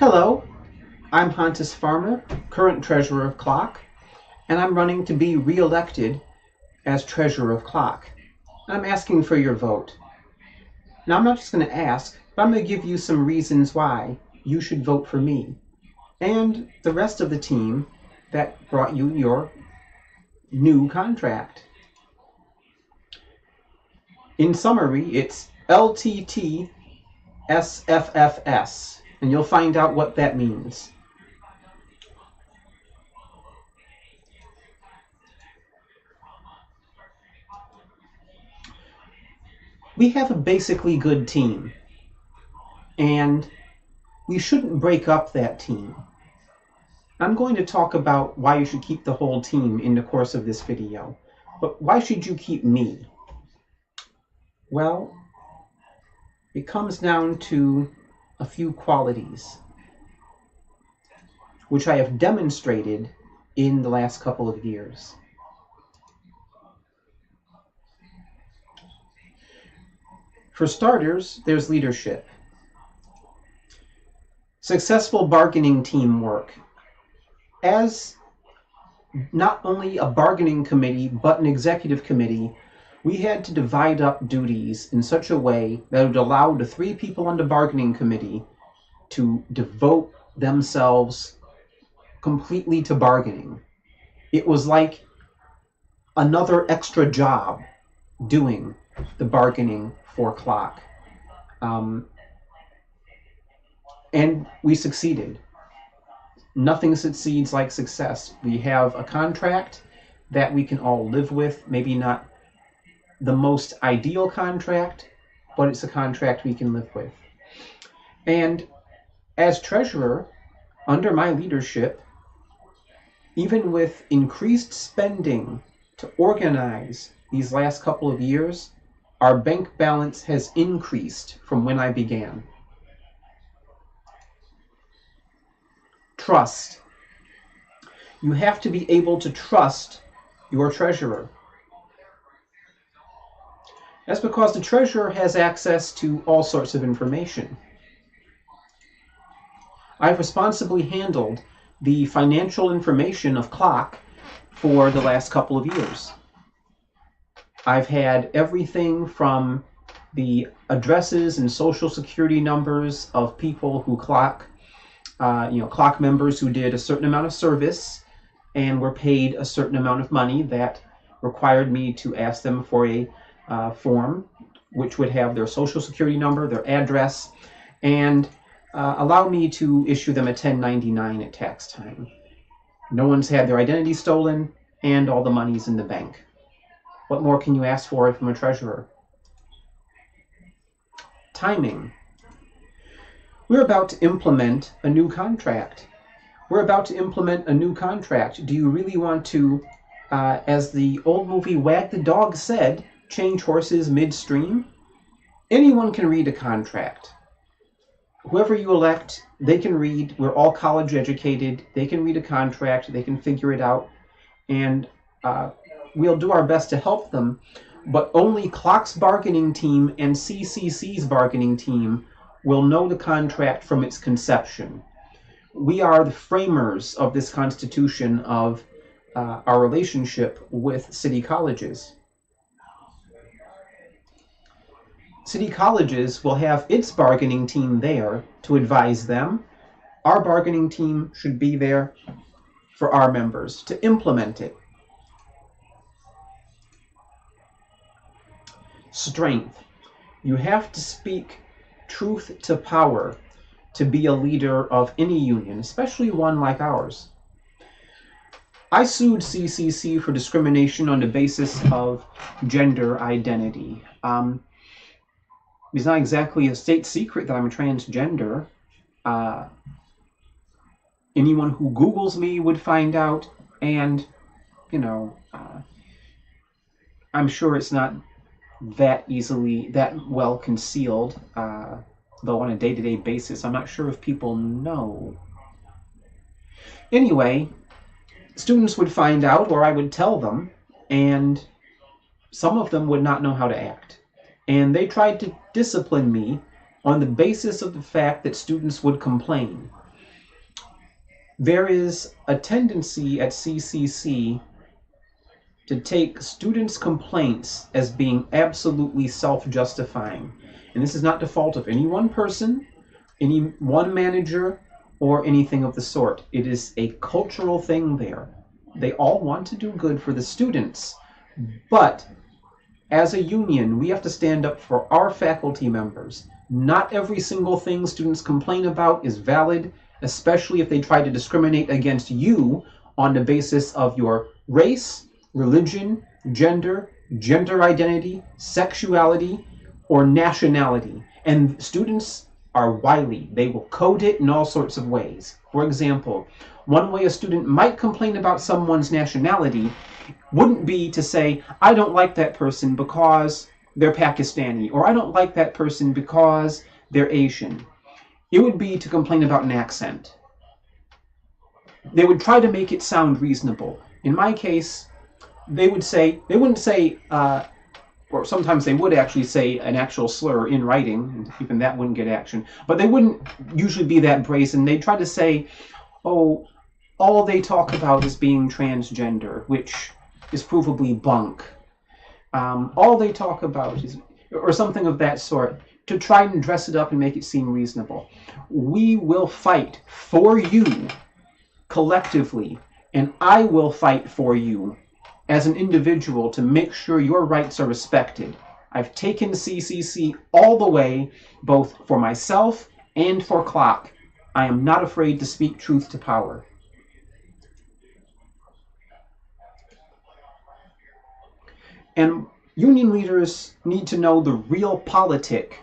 Hello, I'm Hontas Farmer, current treasurer of CLOC, and I'm running to be re-elected as treasurer of CLOC. I'm asking for your vote. Now, I'm not just going to ask, but I'm going to give you some reasons why you should vote for me and the rest of the team that brought you your new contract. In summary, it's LTTSFFS, and you'll find out what that means. We have a basically good team, and we shouldn't break up that team. I'm going to talk about why you should keep the whole team in the course of this video, but why should you keep me? Well, it comes down to a few qualities, which I have demonstrated in the last couple of years. For starters, there's leadership. Successful bargaining teamwork. As not only a bargaining committee, but an executive committee, we had to divide up duties in such a way that would allow the 3 people on the bargaining committee to devote themselves completely to bargaining. It was like another extra job doing the bargaining for CLOC. And we succeeded. Nothing succeeds like success. We have a contract that we can all live with, maybe not the most ideal contract, but it's a contract we can live with. And as treasurer, under my leadership, even with increased spending to organize these last couple of years, our bank balance has increased from when I began. Trust. You have to be able to trust your treasurer. That's because the treasurer has access to all sorts of information. I've responsibly handled the financial information of CLOC for the last couple of years. I've had everything from the addresses and social security numbers of people who CLOC members who did a certain amount of service and were paid a certain amount of money that required me to ask them for a form which would have their social security number, their address, and allow me to issue them a 1099 at tax time. No one's had their identity stolen, and all the money's in the bank. What more can you ask for from a treasurer? Timing. We're about to implement a new contract. We're about to implement a new contract. Do you really want to, as the old movie Wag the Dog said, change horses midstream? Anyone can read a contract. Whoever you elect, they can read. We're all college educated. They can read a contract. They can figure it out. And we'll do our best to help them. But only CLOC's bargaining team and CCC's bargaining team will know the contract from its conception. We are the framers of this constitution of our relationship with city colleges. City colleges will have its bargaining team there to advise them. Our bargaining team should be there for our members to implement it. Strength. You have to speak truth to power to be a leader of any union, especially one like ours. I sued CCC for discrimination on the basis of gender identity. It's not exactly a state secret that I'm transgender. Anyone who Googles me would find out, and, I'm sure it's not that well concealed, though on a day-to-day basis, I'm not sure if people know. Anyway, students would find out, or I would tell them, and some of them would not know how to act. And they tried to discipline me on the basis of the fact that students would complain. There is a tendency at CCC to take students' complaints as being absolutely self-justifying. And this is not the fault of any one person, any one manager, or anything of the sort. It is a cultural thing there. They all want to do good for the students, but as a union, we have to stand up for our faculty members. Not every single thing students complain about is valid, especially if they try to discriminate against you on the basis of your race, religion, gender, gender identity, sexuality, or nationality. And students are wily. They will code it in all sorts of ways. For example, one way a student might complain about someone's nationality wouldn't be to say, I don't like that person because they're Pakistani, or I don't like that person because they're Asian. It would be to complain about an accent. They would try to make it sound reasonable. In my case, they wouldn't say, or sometimes they would actually say an actual slur in writing, and even that wouldn't get action, but they wouldn't usually be that brazen. They'd try to say, oh, all they talk about is being transgender, which is provably bunk. All they talk about is, or something of that sort, to try and dress it up and make it seem reasonable. We will fight for you collectively, and I will fight for you as an individual to make sure your rights are respected. I've taken CCC all the way, both for myself and for Clock. I am not afraid to speak truth to power. And union leaders need to know the real politic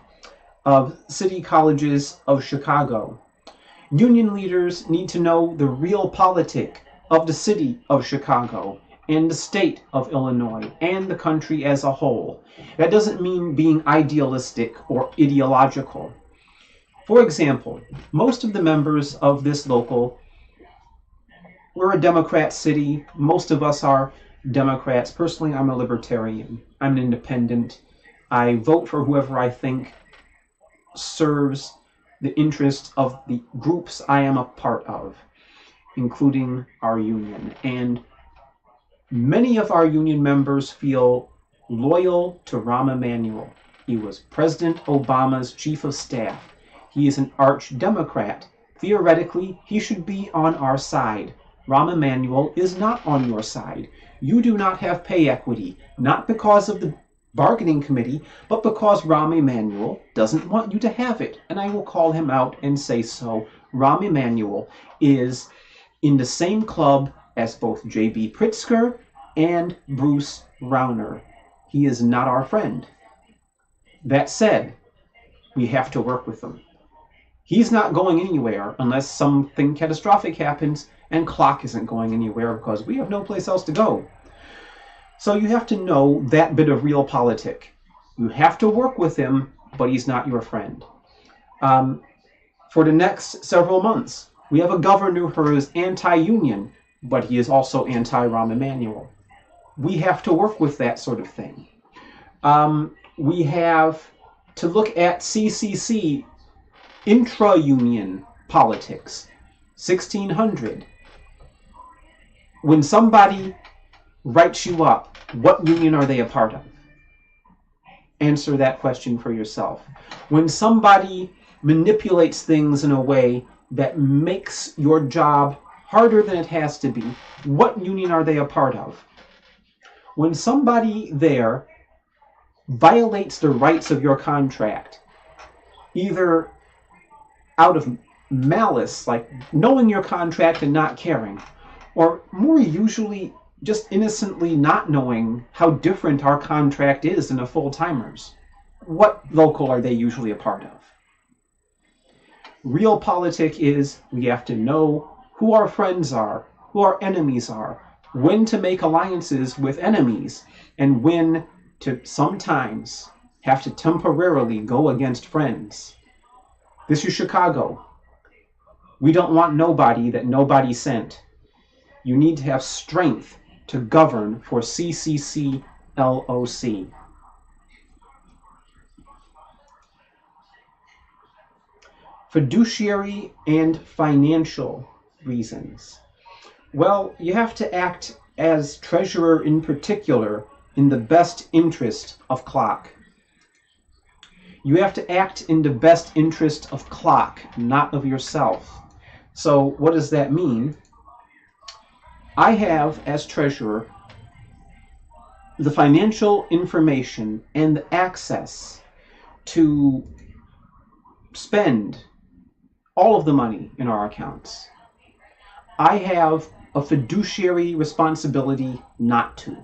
of city colleges of Chicago. Union leaders need to know the real politic of the city of Chicago and the state of Illinois and the country as a whole. That doesn't mean being idealistic or ideological. For example, most of the members of this local, we're a Democrat city. Most of us are Democrats. Personally, I'm a libertarian. I'm an independent. I vote for whoever I think serves the interests of the groups I am a part of, including our union. And many of our union members feel loyal to Rahm Emanuel. He was President Obama's chief of staff. He is an arch Democrat. Theoretically, he should be on our side. Rahm Emanuel is not on your side. You do not have pay equity, not because of the bargaining committee, but because Rahm Emanuel doesn't want you to have it. And I will call him out and say so. Rahm Emanuel is in the same club as both J.B. Pritzker and Bruce Rauner. He is not our friend. That said, we have to work with him. He's not going anywhere unless something catastrophic happens, and Clock isn't going anywhere because we have no place else to go. So you have to know that bit of realpolitik. You have to work with him, but he's not your friend. For the next several months, we have a governor who is anti-union, but he is also anti-Rahm Emanuel. We have to work with that sort of thing. We have to look at CCC intra-union politics. 1600. When somebody writes you up, what union are they a part of? Answer that question for yourself. When somebody manipulates things in a way that makes your job harder than it has to be, what union are they a part of? When somebody there violates the rights of your contract, either out of malice, like knowing your contract and not caring, or more usually just innocently not knowing how different our contract is than a full-timer's, what local are they usually a part of? Realpolitik is we have to know who our friends are, who our enemies are, when to make alliances with enemies, and when to sometimes have to temporarily go against friends. This is Chicago. We don't want nobody that nobody sent. You need to have strength to govern for CCC LOC. Fiduciary and financial reasons? Well, you have to act as treasurer in particular in the best interest of clock. You have to act in the best interest of clock, not of yourself. So what does that mean? I have, as treasurer, the financial information and the access to spend all of the money in our accounts. I have a fiduciary responsibility not to.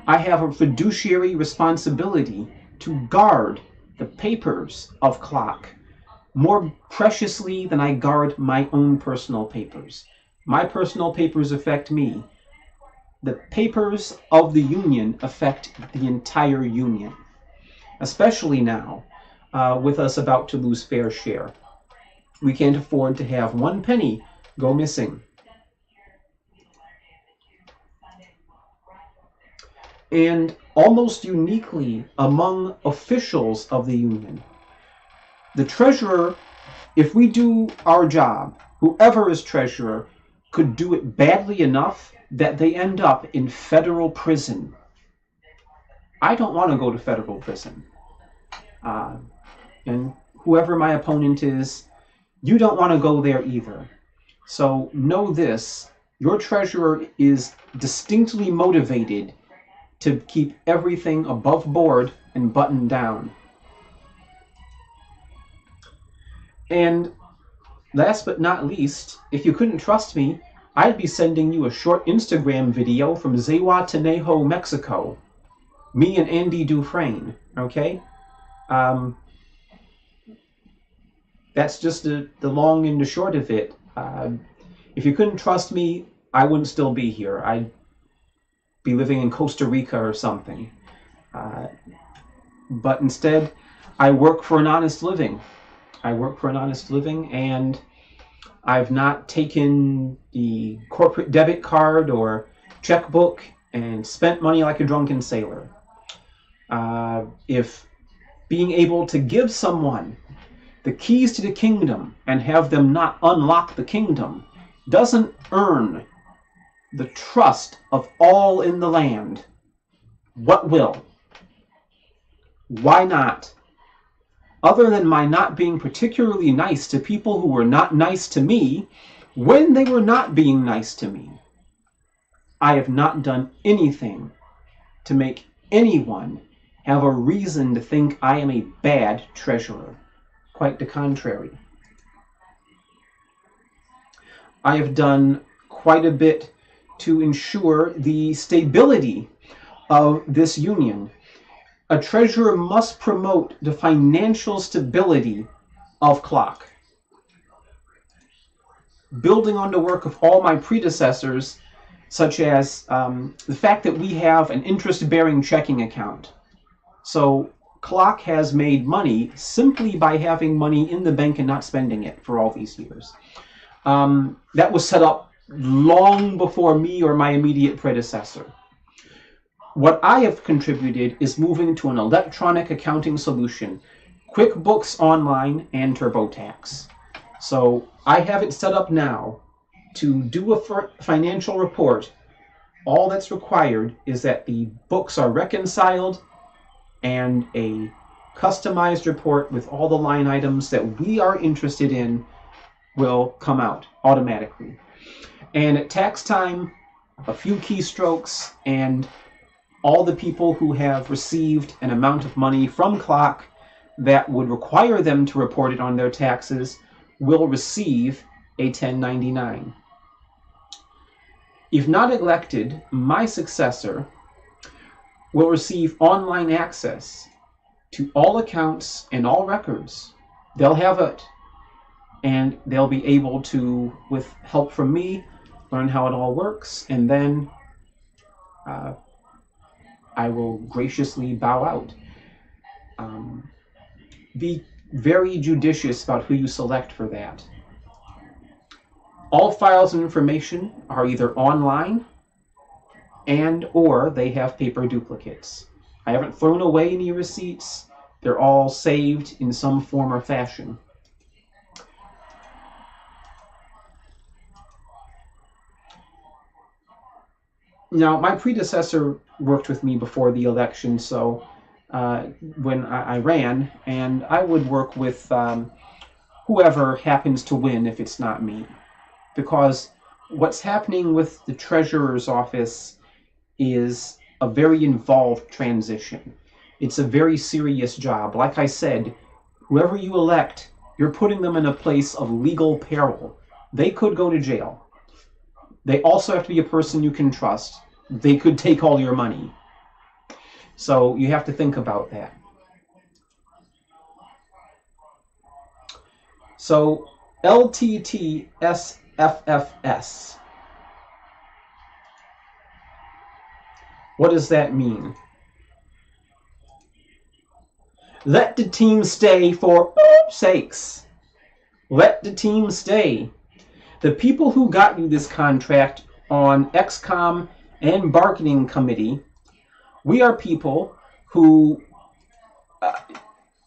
I have a fiduciary responsibility to guard the papers of clock more preciously than I guard my own personal papers. My personal papers affect me. The papers of the union affect the entire union, especially now, with us about to lose fair share. We can't afford to have one penny go missing. And almost uniquely among officials of the union, the treasurer, if we do our job, whoever is treasurer could do it badly enough that they end up in federal prison. I don't want to go to federal prison. And whoever my opponent is, you don't want to go there either. So know this, your treasurer is distinctly motivated to keep everything above board and buttoned down. And last but not least, if you couldn't trust me, I'd be sending you a short Instagram video from Zihuatanejo, Mexico. Me and Andy Dufresne, okay? That's just the long and the short of it. If you couldn't trust me, I wouldn't still be here. I'd be living in Costa Rica or something. But instead, I work for an honest living. I work for an honest living, and I've not taken the corporate debit card or checkbook and spent money like a drunken sailor. If being able to give someone the keys to the kingdom and have them not unlock the kingdom doesn't earn the trust of all in the land, what will? Why not? Other than my not being particularly nice to people who were not nice to me when they were not being nice to me, I have not done anything to make anyone have a reason to think I am a bad treasurer. Quite the contrary. I have done quite a bit to ensure the stability of this union. A treasurer must promote the financial stability of clock. Building on the work of all my predecessors, such as the fact that we have an interest-bearing checking account. So clock has made money simply by having money in the bank and not spending it for all these years. That was set up long before me or my immediate predecessor. What I have contributed is moving to an electronic accounting solution, QuickBooks Online and TurboTax. So I have it set up now to do a financial report. All that's required is that the books are reconciled and a customized report with all the line items that we are interested in will come out automatically. And at tax time, a few keystrokes, and all the people who have received an amount of money from clock that would require them to report it on their taxes will receive a 1099. If not elected, my successor will receive online access to all accounts and all records. They'll have it, and they'll be able to, with help from me, learn how it all works, and then I will graciously bow out. Be very judicious about who you select for that. All files and information are either online and or they have paper duplicates. I haven't thrown away any receipts. They're all saved in some form or fashion. Now, my predecessor worked with me before the election, so when I ran, and I would work with whoever happens to win if it's not me. Because what's happening with the treasurer's office is a very involved transition. It's a very serious job. Like I said, whoever you elect, you're putting them in a place of legal peril. They could go to jail. They also have to be a person you can trust. They could take all your money. So you have to think about that. So LTTSFFS. What does that mean? Let the team stay for sakes. Let the team stay. The people who got you this contract on XCOM and bargaining committee, we are people who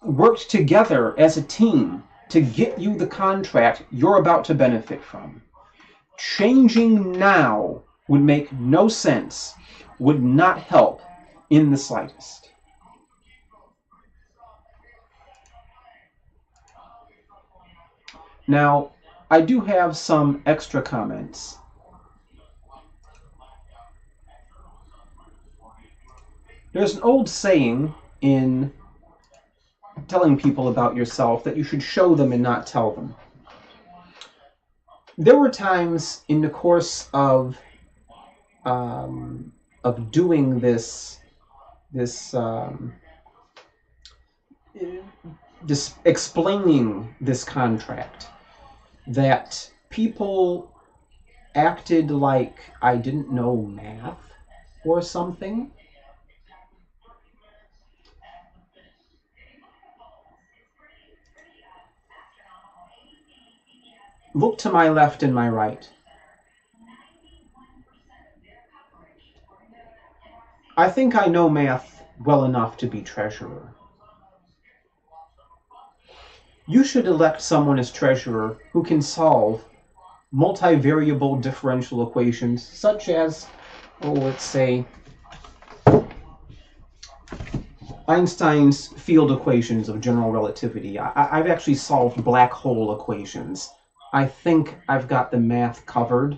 worked together as a team to get you the contract you're about to benefit from. Changing now would make no sense, would not help in the slightest. Now, I do have some extra comments. There's an old saying in telling people about yourself that you should show them and not tell them. There were times in the course of doing this explaining this contract that people acted like I didn't know math or something. Look to my left and my right. I think I know math well enough to be treasurer. You should elect someone as treasurer who can solve multivariable differential equations, such as, let's say, Einstein's field equations of general relativity. I've actually solved black hole equations. I think I've got the math covered.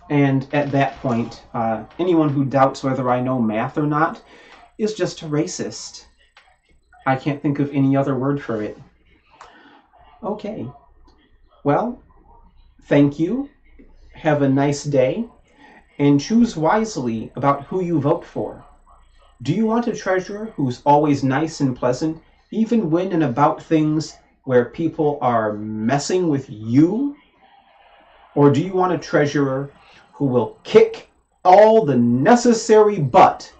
And at that point, anyone who doubts whether I know math or not is just a racist. I can't think of any other word for it. Okay. Well, thank you. Have a nice day. And choose wisely about who you vote for. Do you want a treasurer who's always nice and pleasant, even when and about things where people are messing with you? Or do you want a treasurer who will kick all the necessary butt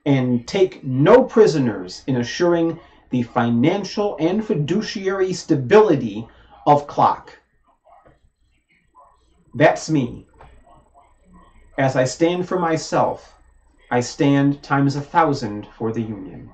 and take no prisoners in assuring the financial and fiduciary stability of Clock? That's me. As I stand for myself, I stand times 1,000 for the Union.